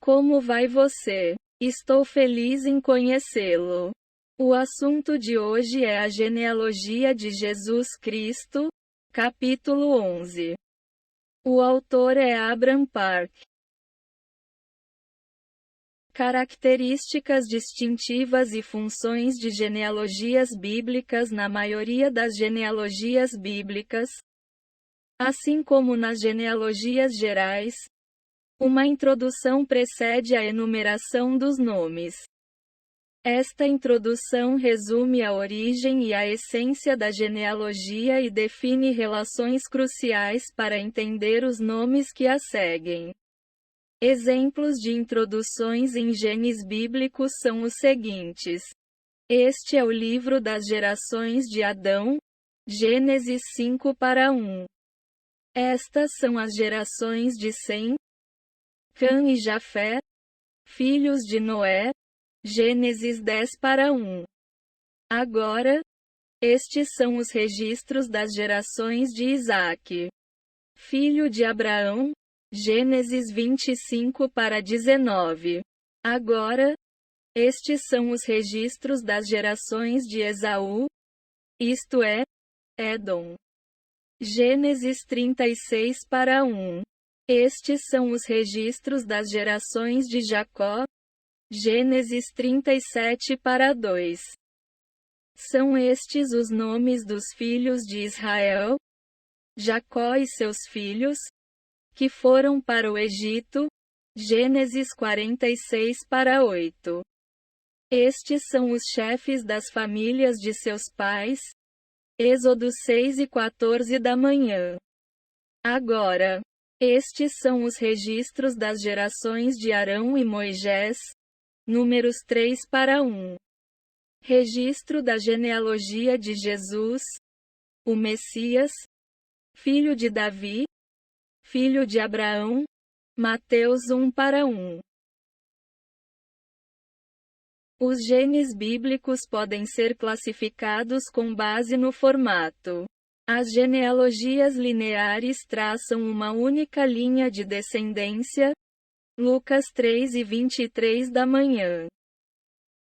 Como vai você? Estou feliz em conhecê-lo. O assunto de hoje é a genealogia de Jesus Cristo, capítulo 11. O autor é Abraham Park. Características distintivas e funções de genealogias bíblicas. Na maioria das genealogias bíblicas, assim como nas genealogias gerais, uma introdução precede a enumeração dos nomes. Esta introdução resume a origem e a essência da genealogia e define relações cruciais para entender os nomes que a seguem. Exemplos de introduções em genes bíblicos são os seguintes. Este é o livro das gerações de Adão, Gênesis 5:1. Estas são as gerações de Sem, Cã e Jafé, filhos de Noé, Gênesis 10:1. Agora, estes são os registros das gerações de Isaque, filho de Abraão, Gênesis 25:19. Agora, estes são os registros das gerações de Esaú, isto é, Édom. Gênesis 36:1. Estes são os registros das gerações de Jacó, Gênesis 37:2. São estes os nomes dos filhos de Israel, Jacó e seus filhos, que foram para o Egito, Gênesis 46:8. Estes são os chefes das famílias de seus pais, Êxodo 6:14 da manhã. Agora, estes são os registros das gerações de Arão e Moisés, Números 3:1. Registro da genealogia de Jesus, o Messias, filho de Davi, filho de Abraão, Mateus 1:1. Os genes bíblicos podem ser classificados com base no formato. As genealogias lineares traçam uma única linha de descendência, Lucas 3:23 da manhã.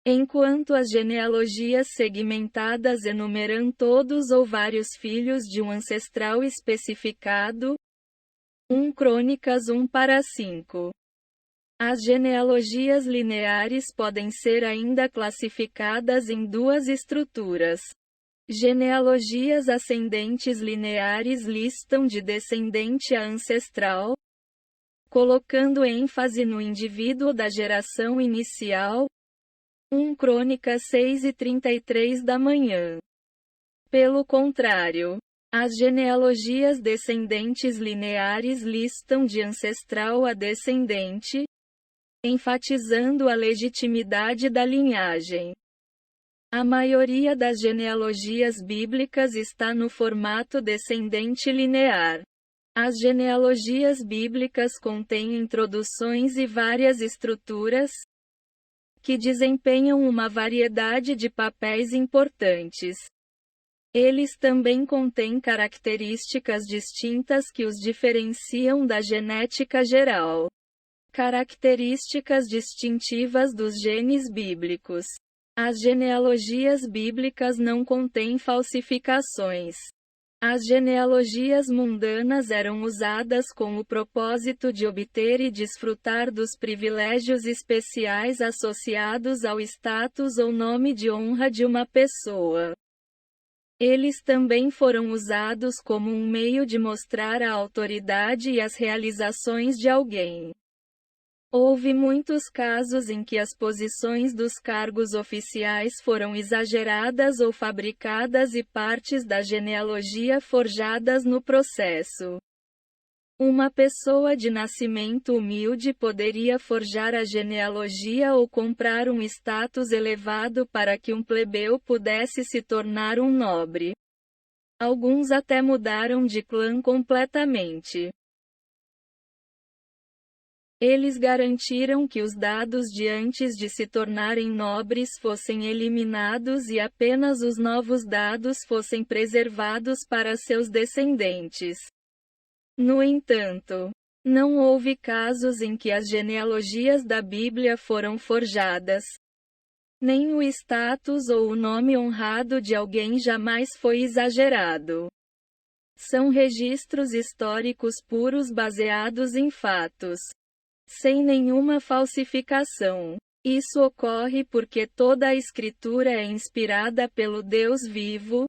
Enquanto as genealogias segmentadas enumeram todos ou vários filhos de um ancestral especificado, 1 Crônicas 1:5. As genealogias lineares podem ser ainda classificadas em duas estruturas. Genealogias ascendentes lineares listam de descendente a ancestral, colocando ênfase no indivíduo da geração inicial, 1 Crônicas 6:33 da manhã. Pelo contrário, as genealogias descendentes lineares listam de ancestral a descendente, enfatizando a legitimidade da linhagem. A maioria das genealogias bíblicas está no formato descendente linear. As genealogias bíblicas contêm introduções e várias estruturas, que desempenham uma variedade de papéis importantes. Eles também contêm características distintas que os diferenciam da genética geral. Características distintivas dos genes bíblicos. As genealogias bíblicas não contêm falsificações. As genealogias mundanas eram usadas com o propósito de obter e desfrutar dos privilégios especiais associados ao status ou nome de honra de uma pessoa. Eles também foram usados como um meio de mostrar a autoridade e as realizações de alguém. Houve muitos casos em que as posições dos cargos oficiais foram exageradas ou fabricadas e partes da genealogia forjadas no processo. Uma pessoa de nascimento humilde poderia forjar a genealogia ou comprar um status elevado para que um plebeu pudesse se tornar um nobre. Alguns até mudaram de clã completamente. Eles garantiram que os dados de antes de se tornarem nobres fossem eliminados e apenas os novos dados fossem preservados para seus descendentes. No entanto, Não houve casos em que as genealogias da Bíblia foram forjadas. Nem o status ou o nome honrado de alguém jamais foi exagerado. São registros históricos puros baseados em fatos, sem nenhuma falsificação. Isso ocorre porque toda a Escritura é inspirada pelo Deus vivo.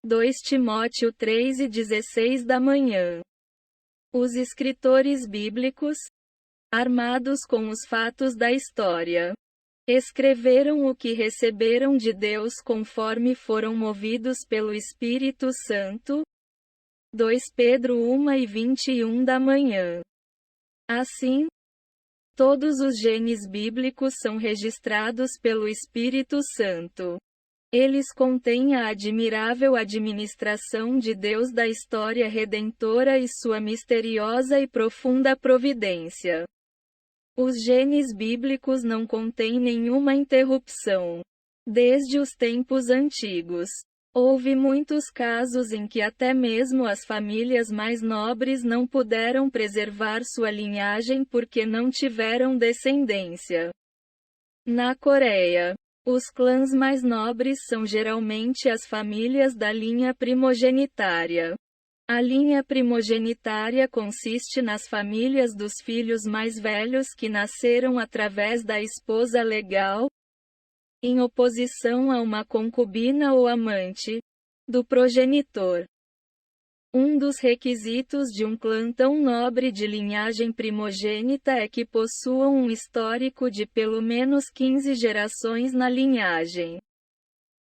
2 Timóteo 3:16 da manhã. Os escritores bíblicos, armados com os fatos da história, escreveram o que receberam de Deus conforme foram movidos pelo Espírito Santo. 2 Pedro 1:21 da manhã. Assim, todos os genes bíblicos são registrados pelo Espírito Santo. Eles contêm a admirável administração de Deus da história redentora e sua misteriosa e profunda providência. Os genes bíblicos não contêm nenhuma interrupção. Desde os tempos antigos, houve muitos casos em que até mesmo as famílias mais nobres não puderam preservar sua linhagem porque não tiveram descendência. Na Coreia, os clãs mais nobres são geralmente as famílias da linha primogenitária. A linha primogenitária consiste nas famílias dos filhos mais velhos que nasceram através da esposa legal, em oposição a uma concubina ou amante do progenitor. Um dos requisitos de um clã tão nobre de linhagem primogênita é que possuam um histórico de pelo menos 15 gerações na linhagem.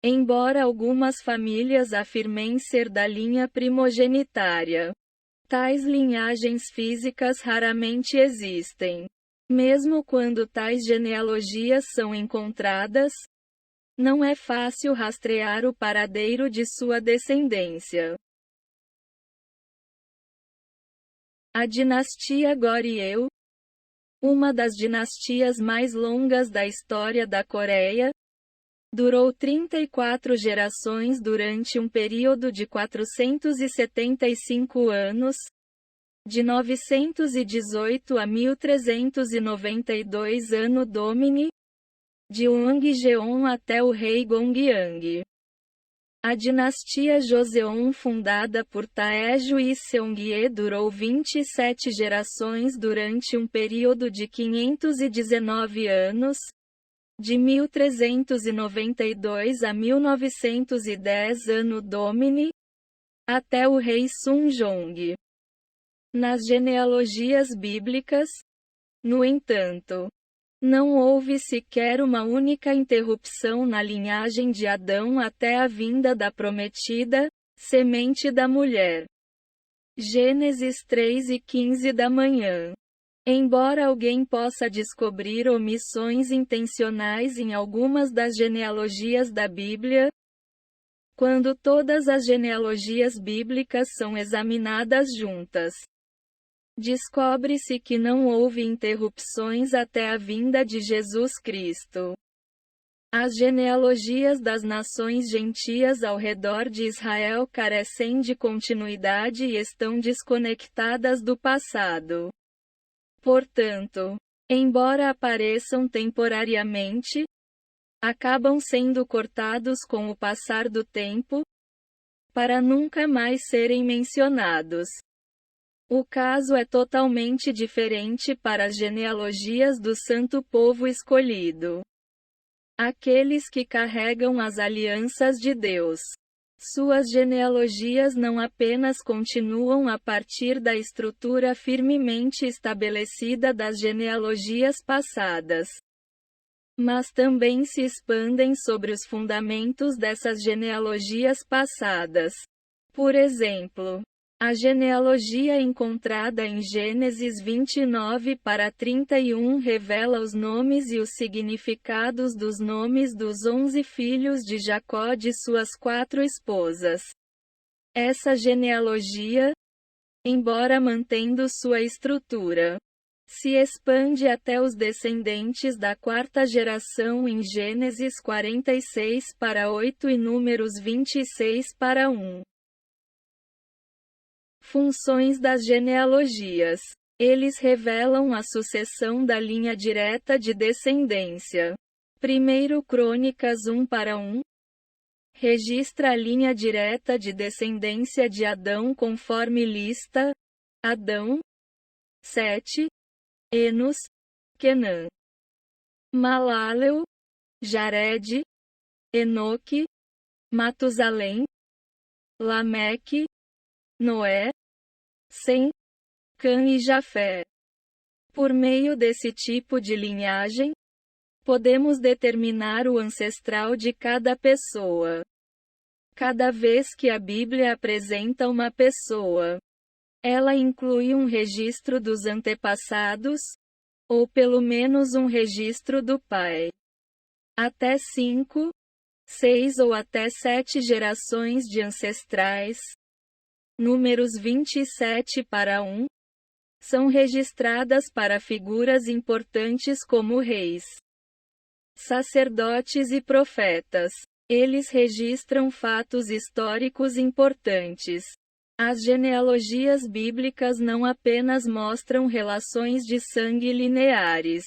Embora algumas famílias afirmem ser da linha primogenitária, tais linhagens físicas raramente existem. Mesmo quando tais genealogias são encontradas, não é fácil rastrear o paradeiro de sua descendência. A dinastia Goryeo, uma das dinastias mais longas da história da Coreia, durou 34 gerações durante um período de 475 anos, de 918 a 1392 Anno Domini, de Wanggeon até o rei Gongyang. A dinastia Joseon, fundada por Taejo e Seongye, durou 27 gerações durante um período de 519 anos, de 1392 a 1910 Anno Domini, até o rei Sunjong. Nas genealogias bíblicas, no entanto, não houve sequer uma única interrupção na linhagem de Adão até a vinda da prometida semente da mulher. Gênesis 3:15 da manhã. Embora alguém possa descobrir omissões intencionais em algumas das genealogias da Bíblia, quando todas as genealogias bíblicas são examinadas juntas, descobre-se que não houve interrupções até a vinda de Jesus Cristo. As genealogias das nações gentias ao redor de Israel carecem de continuidade e estão desconectadas do passado. Portanto, embora apareçam temporariamente, acabam sendo cortados com o passar do tempo, para nunca mais serem mencionados. O caso é totalmente diferente para as genealogias do Santo Povo Escolhido. Aqueles que carregam as alianças de Deus. Suas genealogias não apenas continuam a partir da estrutura firmemente estabelecida das genealogias passadas, mas também se expandem sobre os fundamentos dessas genealogias passadas. Por exemplo, a genealogia encontrada em Gênesis 29:31 revela os nomes e os significados dos nomes dos 11 filhos de Jacó de suas 4 esposas. Essa genealogia, embora mantendo sua estrutura, se expande até os descendentes da 4ª geração em Gênesis 46:8 e Números 26:1. Funções das genealogias. Eles revelam a sucessão da linha direta de descendência. 1 Crônicas 1:1 registra a linha direta de descendência de Adão conforme lista: Adão, Sete, Enos, Quenã, Malaleel, Jared, Enoque, Matusalém, Lameque, Noé, Sem, Cã e Jafé. Por meio desse tipo de linhagem, podemos determinar o ancestral de cada pessoa. Cada vez que a Bíblia apresenta uma pessoa, ela inclui um registro dos antepassados, ou pelo menos um registro do pai. Até 5, 6 ou até 7 gerações de ancestrais, números 27:1, são registradas para figuras importantes como reis, sacerdotes e profetas. Eles registram fatos históricos importantes. As genealogias bíblicas não apenas mostram relações de sangue lineares,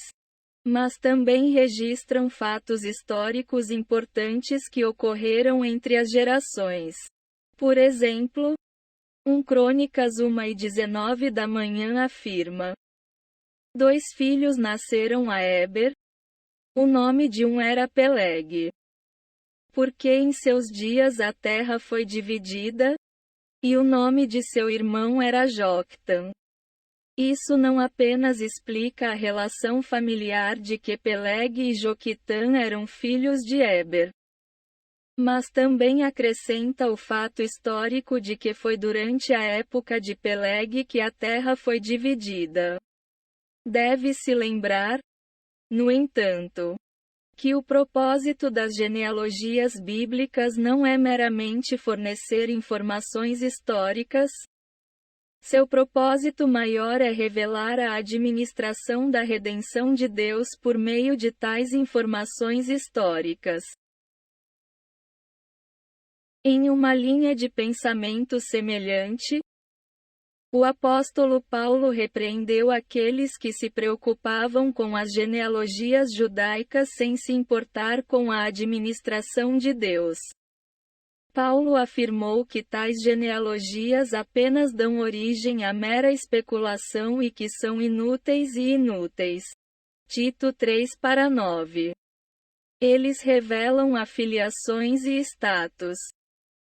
mas também registram fatos históricos importantes que ocorreram entre as gerações. Por exemplo, 1 Crônicas 1:19 da manhã afirma: 2 filhos nasceram a Éber. O nome de um era Peleg, porque em seus dias a terra foi dividida, e o nome de seu irmão era Joctã. Isso não apenas explica a relação familiar de que Peleg e Joquitã eram filhos de Éber, mas também acrescenta o fato histórico de que foi durante a época de Peleg que a terra foi dividida. Deve-se lembrar, no entanto, que o propósito das genealogias bíblicas não é meramente fornecer informações históricas. Seu propósito maior é revelar a administração da redenção de Deus por meio de tais informações históricas. Em uma linha de pensamento semelhante, o apóstolo Paulo repreendeu aqueles que se preocupavam com as genealogias judaicas sem se importar com a administração de Deus. Paulo afirmou que tais genealogias apenas dão origem à mera especulação e que são inúteis e inúteis. Tito 3:9. Eles revelam afiliações e status.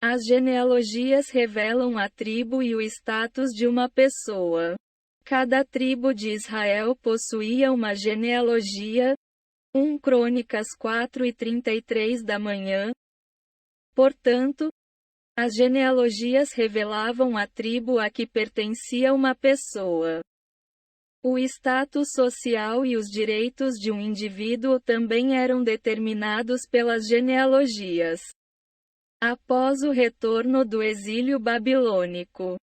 As genealogias revelam a tribo e o status de uma pessoa. Cada tribo de Israel possuía uma genealogia. 1 Crônicas 4:33 da manhã. Portanto, as genealogias revelavam a tribo a que pertencia uma pessoa. O status social e os direitos de um indivíduo também eram determinados pelas genealogias. Após o retorno do exílio babilônico,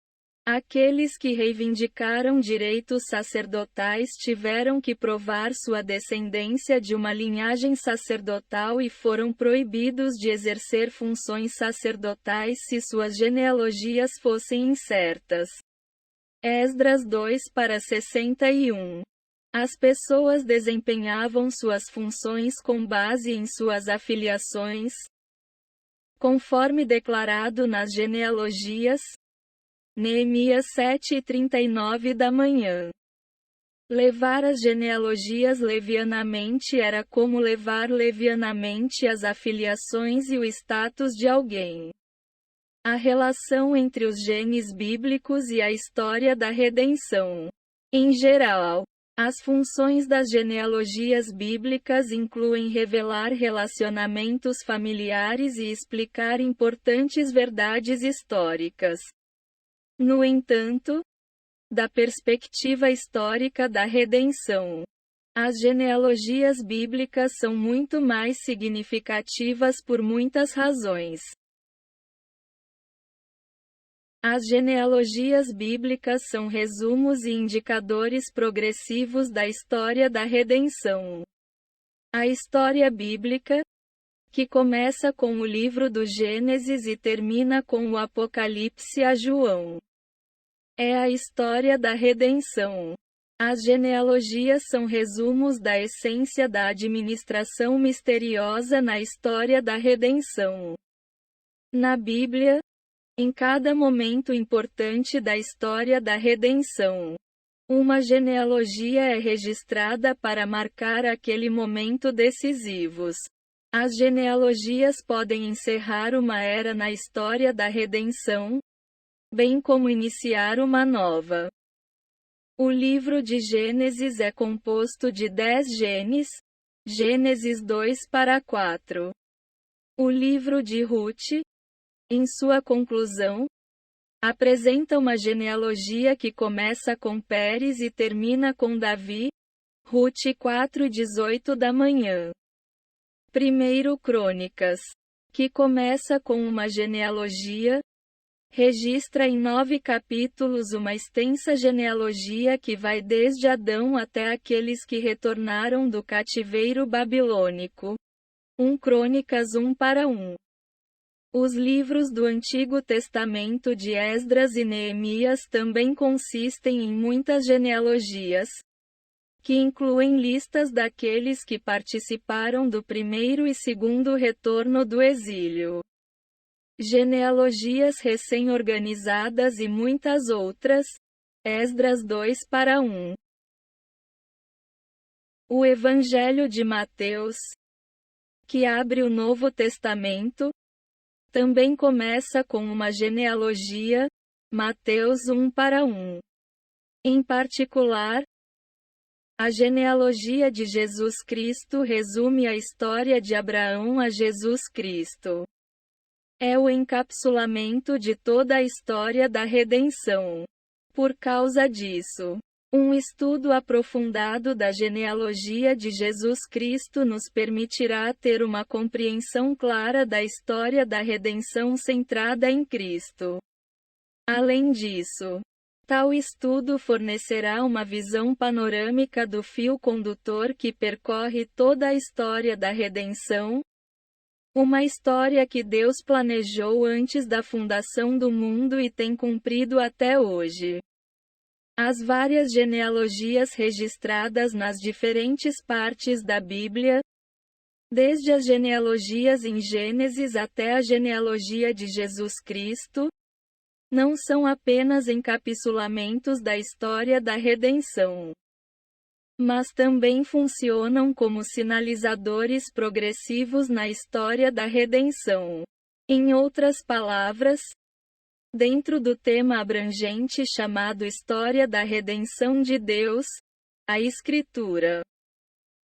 aqueles que reivindicaram direitos sacerdotais tiveram que provar sua descendência de uma linhagem sacerdotal e foram proibidos de exercer funções sacerdotais se suas genealogias fossem incertas. Esdras 2:61. As pessoas desempenhavam suas funções com base em suas afiliações, conforme declarado nas genealogias. Neemias 7:39 da manhã. Levar as genealogias levianamente era como levar levianamente as afiliações e o status de alguém. A relação entre os genes bíblicos e a história da redenção. Em geral, as funções das genealogias bíblicas incluem revelar relacionamentos familiares e explicar importantes verdades históricas. No entanto, da perspectiva histórica da redenção, as genealogias bíblicas são muito mais significativas por muitas razões. As genealogias bíblicas são resumos e indicadores progressivos da história da redenção. A história bíblica, que começa com o livro do Gênesis e termina com o Apocalipse a João, é a história da redenção. As genealogias são resumos da essência da administração misteriosa na história da redenção. Na Bíblia, em cada momento importante da história da redenção, uma genealogia é registrada para marcar aquele momento decisivo. As genealogias podem encerrar uma era na história da redenção, bem como iniciar uma nova. O livro de Gênesis é composto de 10 genes, Gênesis 2 para 4. O livro de Ruth, em sua conclusão, apresenta uma genealogia que começa com Pérez e termina com Davi, Ruth 4:18 da manhã. Primeiro Crônicas, que começa com uma genealogia, registra em 9 capítulos uma extensa genealogia que vai desde Adão até aqueles que retornaram do cativeiro babilônico. 1 Crônicas 1 para 1. Os livros do Antigo Testamento de Esdras e Neemias também consistem em muitas genealogias, que incluem listas daqueles que participaram do primeiro e segundo retorno do exílio. Genealogias recém-organizadas e muitas outras. Esdras 2 para 1. O Evangelho de Mateus, que abre o Novo Testamento, também começa com uma genealogia, Mateus 1 para 1. Em particular, a genealogia de Jesus Cristo resume a história de Abraão a Jesus Cristo. É o encapsulamento de toda a história da redenção. Por causa disso, um estudo aprofundado da genealogia de Jesus Cristo nos permitirá ter uma compreensão clara da história da redenção centrada em Cristo. Além disso, tal estudo fornecerá uma visão panorâmica do fio condutor que percorre toda a história da redenção, uma história que Deus planejou antes da fundação do mundo e tem cumprido até hoje. As várias genealogias registradas nas diferentes partes da Bíblia, desde as genealogias em Gênesis até a genealogia de Jesus Cristo, não são apenas encapsulamentos da história da redenção, mas também funcionam como sinalizadores progressivos na história da redenção. Em outras palavras, dentro do tema abrangente chamado História da Redenção de Deus, a Escritura,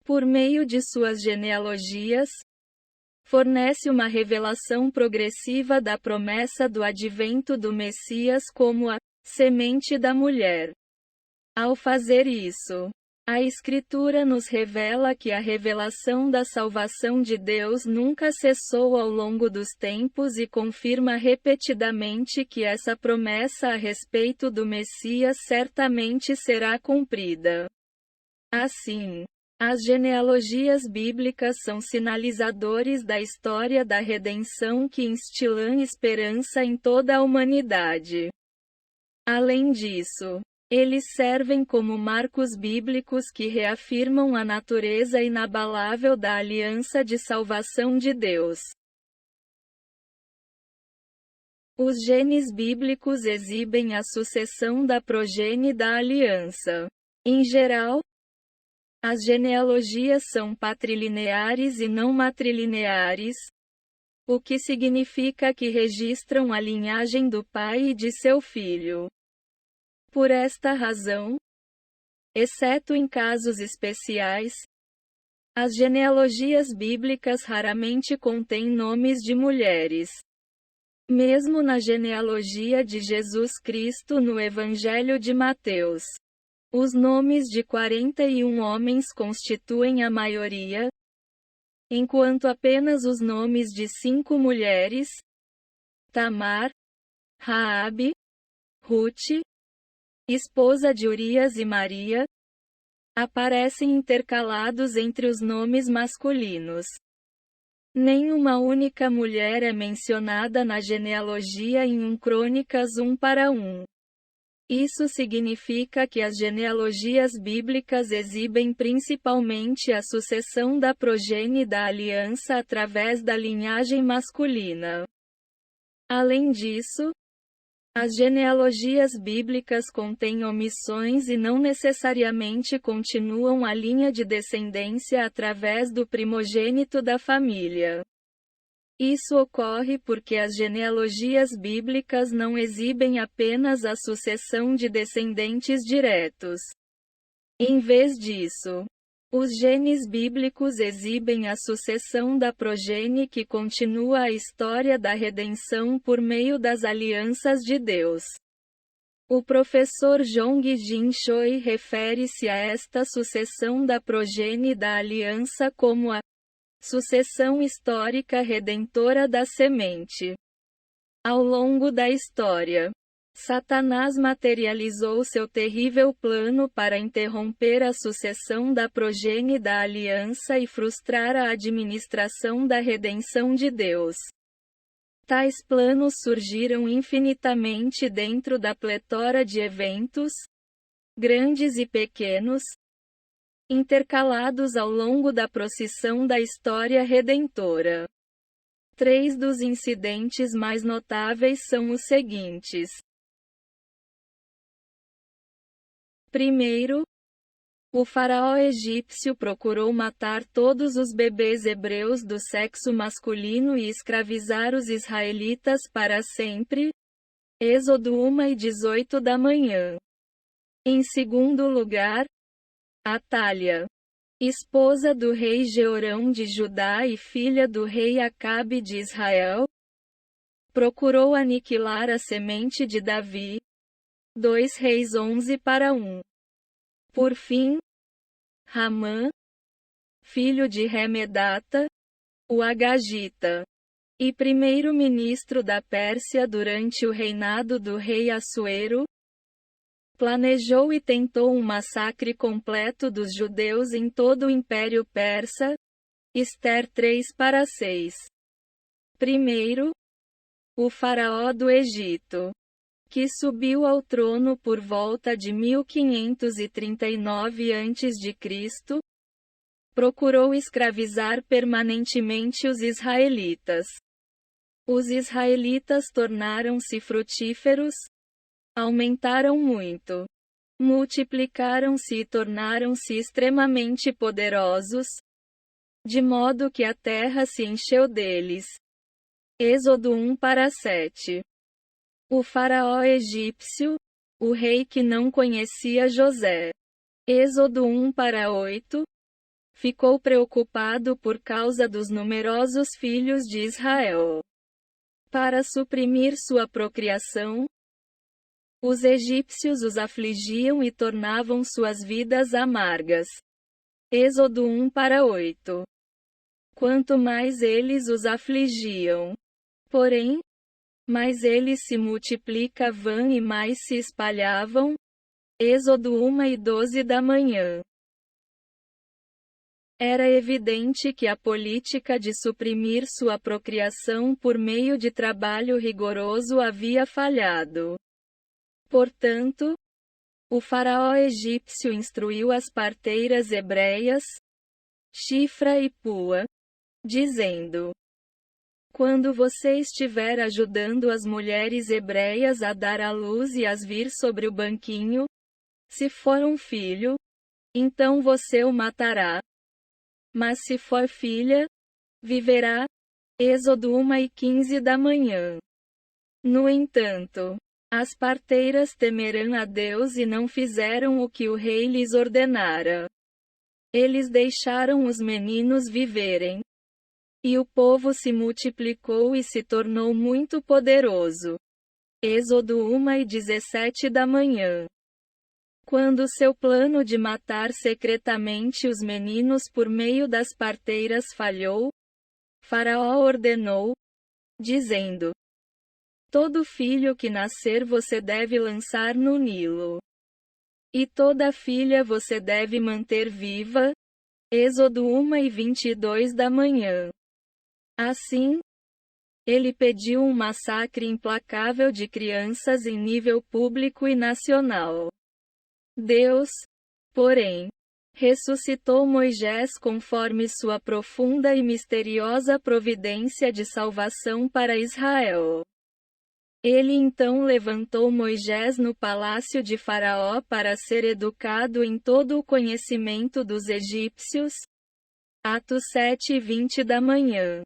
por meio de suas genealogias, fornece uma revelação progressiva da promessa do advento do Messias como a semente da mulher. Ao fazer isso, a Escritura nos revela que a revelação da salvação de Deus nunca cessou ao longo dos tempos e confirma repetidamente que essa promessa a respeito do Messias certamente será cumprida. Assim, as genealogias bíblicas são sinalizadores da história da redenção que instilam esperança em toda a humanidade. Além disso, eles servem como marcos bíblicos que reafirmam a natureza inabalável da aliança de salvação de Deus. Os genes bíblicos exibem a sucessão da progenie da aliança. Em geral, as genealogias são patrilineares e não matrilineares, o que significa que registram a linhagem do pai e de seu filho. Por esta razão, exceto em casos especiais, as genealogias bíblicas raramente contêm nomes de mulheres. Mesmo na genealogia de Jesus Cristo no Evangelho de Mateus, os nomes de 41 homens constituem a maioria, enquanto apenas os nomes de 5 mulheres, Tamar, Raabe, Ruth, esposa de Urias e Maria, aparecem intercalados entre os nomes masculinos. Nenhuma única mulher é mencionada na genealogia em 1 Crônicas 1 para 1. Isso significa que as genealogias bíblicas exibem principalmente a sucessão da progenie da aliança através da linhagem masculina. Além disso, as genealogias bíblicas contêm omissões e não necessariamente continuam a linha de descendência através do primogênito da família. Isso ocorre porque as genealogias bíblicas não exibem apenas a sucessão de descendentes diretos. Em vez disso, os genes bíblicos exibem a sucessão da progenie que continua a história da redenção por meio das alianças de Deus. O professor Jong-Jin Choi refere-se a esta sucessão da progenie da aliança como a sucessão histórica redentora da semente. Ao longo da história, Satanás materializou seu terrível plano para interromper a sucessão da progenie da aliança e frustrar a administração da redenção de Deus. Tais planos surgiram infinitamente dentro da pletora de eventos, grandes e pequenos, intercalados ao longo da procissão da história redentora. 3 dos incidentes mais notáveis são os seguintes. Primeiro, o faraó egípcio procurou matar todos os bebês hebreus do sexo masculino e escravizar os israelitas para sempre. Êxodo 1:18 da manhã. Em segundo lugar, Atália, esposa do rei Jeorão de Judá e filha do rei Acabe de Israel, procurou aniquilar a semente de Davi. 2 Reis 11:1. Por fim, Ramã, filho de Remedata, o Agagita, e primeiro-ministro da Pérsia durante o reinado do rei Assuero, planejou e tentou um massacre completo dos judeus em todo o Império Persa. Ester 3:6. Primeiro, o faraó do Egito, que subiu ao trono por volta de 1539 a.C., procurou escravizar permanentemente os israelitas. Os israelitas tornaram-se frutíferos, aumentaram muito, multiplicaram-se e tornaram-se extremamente poderosos, de modo que a terra se encheu deles. Êxodo 1:7. O faraó egípcio, o rei que não conhecia José. Êxodo 1:8. Ficou preocupado por causa dos numerosos filhos de Israel. Para suprimir sua procriação, os egípcios os afligiam e tornavam suas vidas amargas. Êxodo 1:8. Quanto mais eles os afligiam, porém, mais eles se multiplicavam e mais se espalhavam. Êxodo 1:12 da manhã. Era evidente que a política de suprimir sua procriação por meio de trabalho rigoroso havia falhado. Portanto, o faraó egípcio instruiu as parteiras hebreias, Shifra e Pua, dizendo: quando você estiver ajudando as mulheres hebreias a dar à luz e as vir sobre o banquinho, se for um filho, então você o matará. Mas se for filha, viverá. Êxodo 1:15 da manhã. No entanto, as parteiras temerão a Deus e não fizeram o que o rei lhes ordenara. Eles deixaram os meninos viverem. E o povo se multiplicou e se tornou muito poderoso. Êxodo 1:17 da manhã. Quando seu plano de matar secretamente os meninos por meio das parteiras falhou, Faraó ordenou, dizendo: todo filho que nascer você deve lançar no Nilo. E toda filha você deve manter viva. Êxodo 1:22 da manhã. Assim, ele pediu um massacre implacável de crianças em nível público e nacional. Deus, porém, ressuscitou Moisés conforme sua profunda e misteriosa providência de salvação para Israel. Ele então levantou Moisés no palácio de Faraó para ser educado em todo o conhecimento dos egípcios. Atos 7:20 da manhã.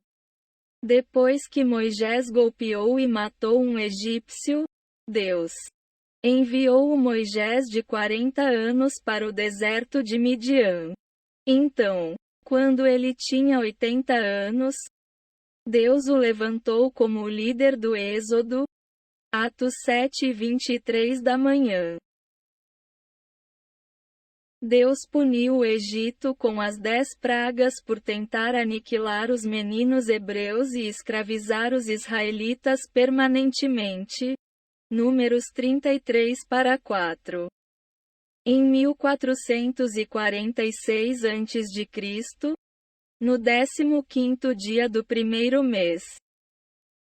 Depois que Moisés golpeou e matou um egípcio, Deus enviou Moisés de 40 anos para o deserto de Midian. Então, quando ele tinha 80 anos, Deus o levantou como o líder do Êxodo. Atos 7:23 da manhã. Deus puniu o Egito com as 10 pragas por tentar aniquilar os meninos hebreus e escravizar os israelitas permanentemente. Números 33:4. Em 1446 a.C., no 15º dia do primeiro mês,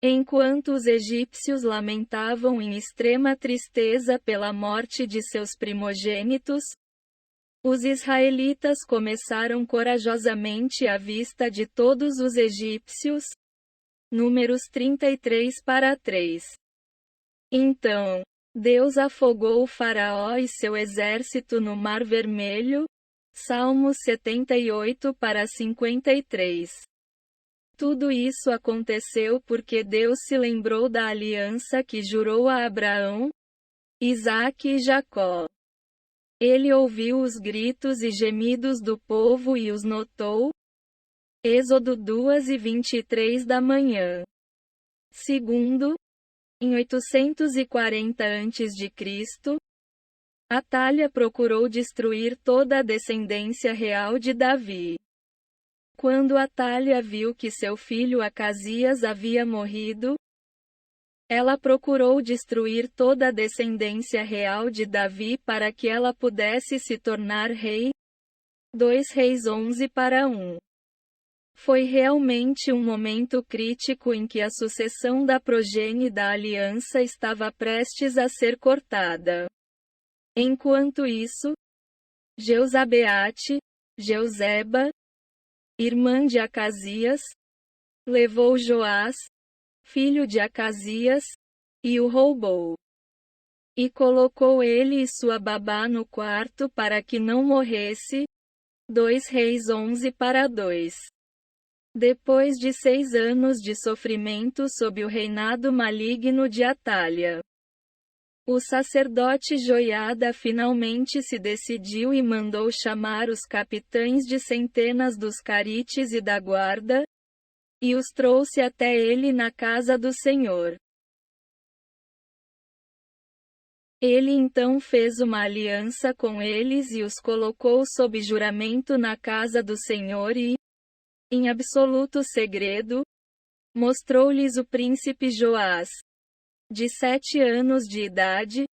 enquanto os egípcios lamentavam em extrema tristeza pela morte de seus primogênitos, os israelitas começaram corajosamente à vista de todos os egípcios. Números 33:3. Então, Deus afogou o Faraó e seu exército no Mar Vermelho. Salmos 78:53. Tudo isso aconteceu porque Deus se lembrou da aliança que jurou a Abraão, Isaque e Jacó. Ele ouviu os gritos e gemidos do povo e os notou. Êxodo 2:23 da manhã. Segundo, em 840 a.C., Atalha procurou destruir toda a descendência real de Davi. Quando Atalha viu que seu filho Acasias havia morrido, ela procurou destruir toda a descendência real de Davi para que ela pudesse se tornar rei. 2 Reis 11:1. Foi realmente um momento crítico em que a sucessão da progenie da aliança estava prestes a ser cortada. Enquanto isso, Jeuzabeate, Jeuzeba, irmã de Acasias, levou Joás, filho de Acasias, e o roubou. E colocou ele e sua babá no quarto para que não morresse. 2 Reis 11:2. Depois de 6 anos de sofrimento sob o reinado maligno de Atalha, o sacerdote Joiada finalmente se decidiu e mandou chamar os capitães de centenas dos carites e da guarda, e os trouxe até ele na casa do Senhor. Ele então fez uma aliança com eles e os colocou sob juramento na casa do Senhor e, em absoluto segredo, mostrou-lhes o príncipe Joás, de 7 anos de idade.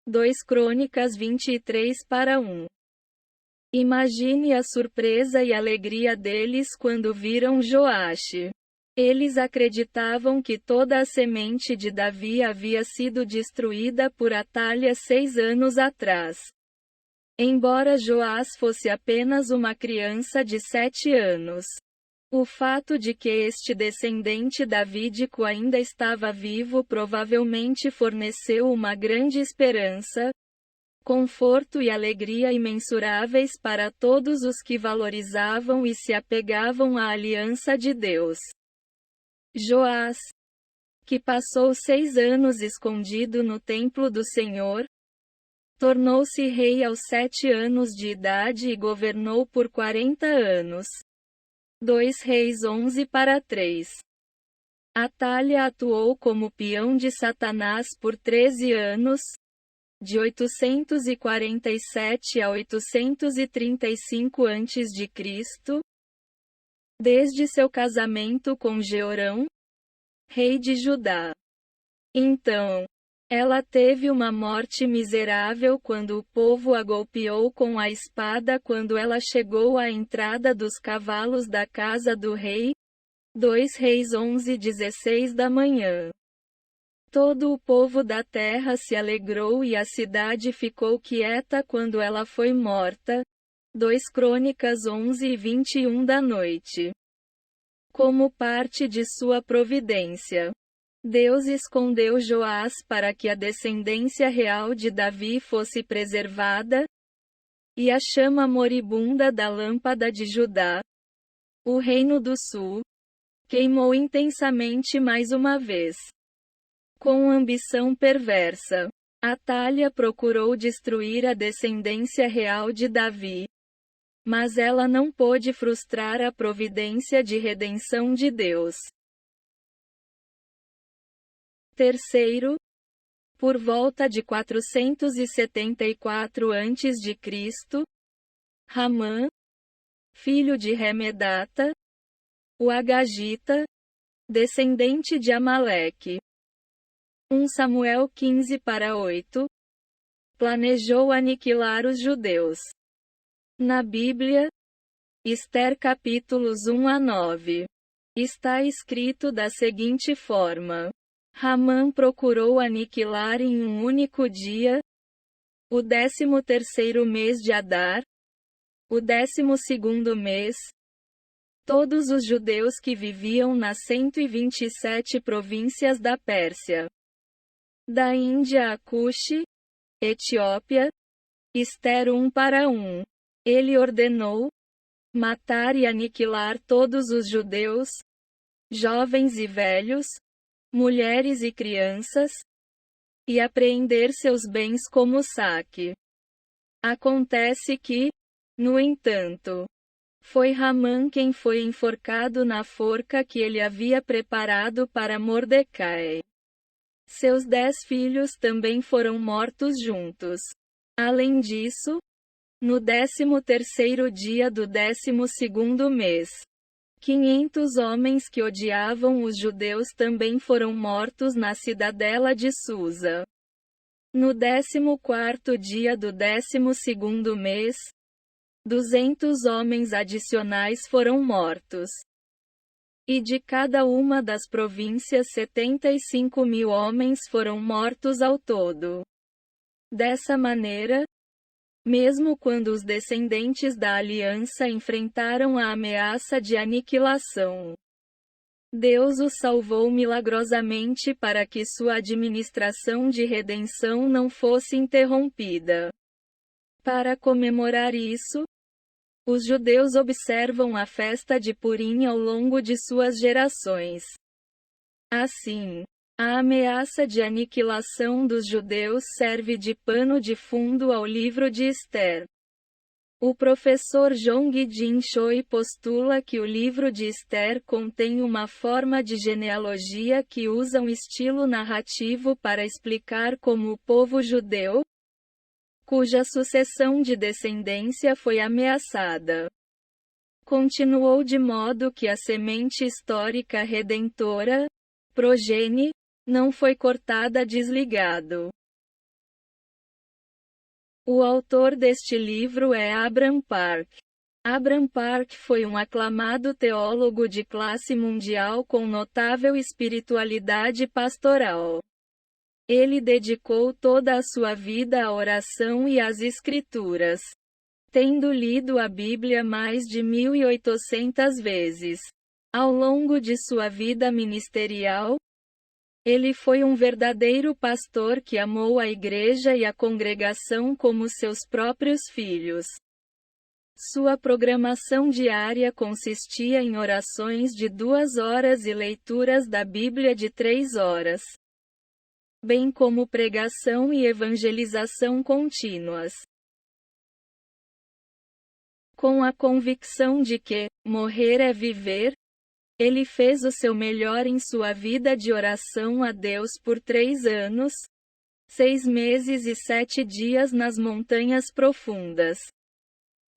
2 Crônicas 23:1. Imagine a surpresa e alegria deles quando viram Joache. Eles acreditavam que toda a semente de Davi havia sido destruída por Atalha 6 anos atrás. Embora Joás fosse apenas uma criança de 7 anos. O fato de que este descendente davídico ainda estava vivo provavelmente forneceu uma grande esperança, conforto e alegria imensuráveis para todos os que valorizavam e se apegavam à aliança de Deus. Joás, que passou 6 anos escondido no templo do Senhor, tornou-se rei aos 7 anos de idade e governou por 40 anos. 2 Reis 11:3. Atalha atuou como peão de Satanás por 13 anos, de 847 a 835 a.C., desde seu casamento com Jeorão, rei de Judá. Então, ela teve uma morte miserável quando o povo a golpeou com a espada quando ela chegou à entrada dos cavalos da casa do rei. 2 Reis 11:16 da manhã. Todo o povo da terra se alegrou e a cidade ficou quieta quando ela foi morta. 2 Crônicas 11:21 da noite. Como parte de sua providência, Deus escondeu Joás para que a descendência real de Davi fosse preservada, e a chama moribunda da lâmpada de Judá, o reino do sul, queimou intensamente mais uma vez. Com ambição perversa, Atalha procurou destruir a descendência real de Davi, mas ela não pôde frustrar a providência de redenção de Deus. Terceiro, por volta de 474 a.C., Ramã, filho de Remedata, o Agagita, descendente de Amaleque. 1 Samuel 15:8, planejou aniquilar os judeus. Na Bíblia, Ester capítulos 1-9, está escrito da seguinte forma: Ramã procurou aniquilar em um único dia, o 13º mês de Adar, o 12º mês, todos os judeus que viviam nas 127 províncias da Pérsia, da Índia a Cuxi, Etiópia, Ester 1:1. Ele ordenou matar e aniquilar todos os judeus, jovens e velhos, mulheres e crianças, e apreender seus bens como saque. Acontece que, no entanto, foi Ramã quem foi enforcado na forca que ele havia preparado para Mordecai. Seus 10 filhos também foram mortos juntos. Além disso, no 13º dia do 12º mês, 500 homens que odiavam os judeus também foram mortos na cidadela de Susa. No 14º dia do 12º mês, 200 homens adicionais foram mortos. E de cada uma das províncias 75.000 homens foram mortos ao todo. Dessa maneira, mesmo quando os descendentes da aliança enfrentaram a ameaça de aniquilação, Deus os salvou milagrosamente para que sua administração de redenção não fosse interrompida. Para comemorar isso, os judeus observam a festa de Purim ao longo de suas gerações. Assim, a ameaça de aniquilação dos judeus serve de pano de fundo ao livro de Ester. O professor Jong-Jin Choi postula que o livro de Ester contém uma forma de genealogia que usa um estilo narrativo para explicar como o povo judeu, cuja sucessão de descendência foi ameaçada, continuou de modo que a semente histórica redentora, progenie, não foi cortada desligado. O autor deste livro é Abram Park. Abram Park foi um aclamado teólogo de classe mundial com notável espiritualidade pastoral. Ele dedicou toda a sua vida à oração e às Escrituras, tendo lido a Bíblia mais de 1.800 vezes. Ao longo de sua vida ministerial, ele foi um verdadeiro pastor que amou a igreja e a congregação como seus próprios filhos. Sua programação diária consistia em orações de 2 horas e leituras da Bíblia de 3 horas, bem como pregação e evangelização contínuas. Com a convicção de que morrer é viver, ele fez o seu melhor em sua vida de oração a Deus por 3 anos, 6 meses e 7 dias nas montanhas profundas.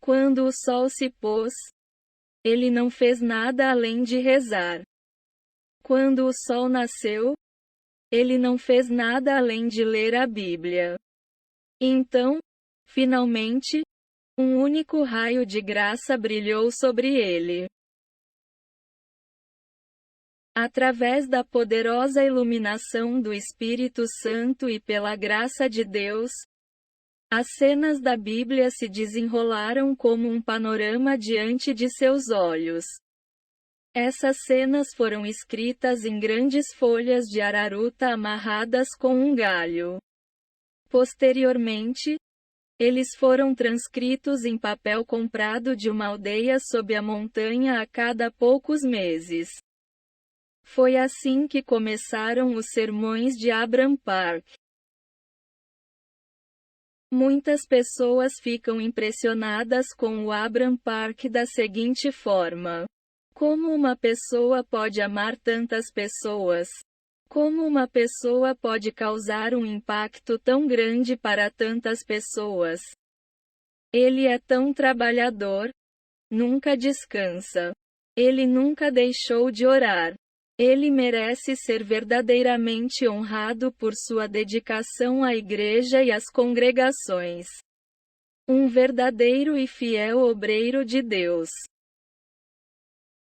Quando o sol se pôs, ele não fez nada além de rezar. Quando o sol nasceu, ele não fez nada além de ler a Bíblia. Então, finalmente, um único raio de graça brilhou sobre ele. Através da poderosa iluminação do Espírito Santo e pela graça de Deus, as cenas da Bíblia se desenrolaram como um panorama diante de seus olhos. Essas cenas foram escritas em grandes folhas de araruta amarradas com um galho. Posteriormente, eles foram transcritos em papel comprado de uma aldeia sob a montanha a cada poucos meses. Foi assim que começaram os sermões de Abram Park. Muitas pessoas ficam impressionadas com o Abram Park da seguinte forma: como uma pessoa pode amar tantas pessoas? Como uma pessoa pode causar um impacto tão grande para tantas pessoas? Ele é tão trabalhador, nunca descansa. Ele nunca deixou de orar. Ele merece ser verdadeiramente honrado por sua dedicação à igreja e às congregações. Um verdadeiro e fiel obreiro de Deus.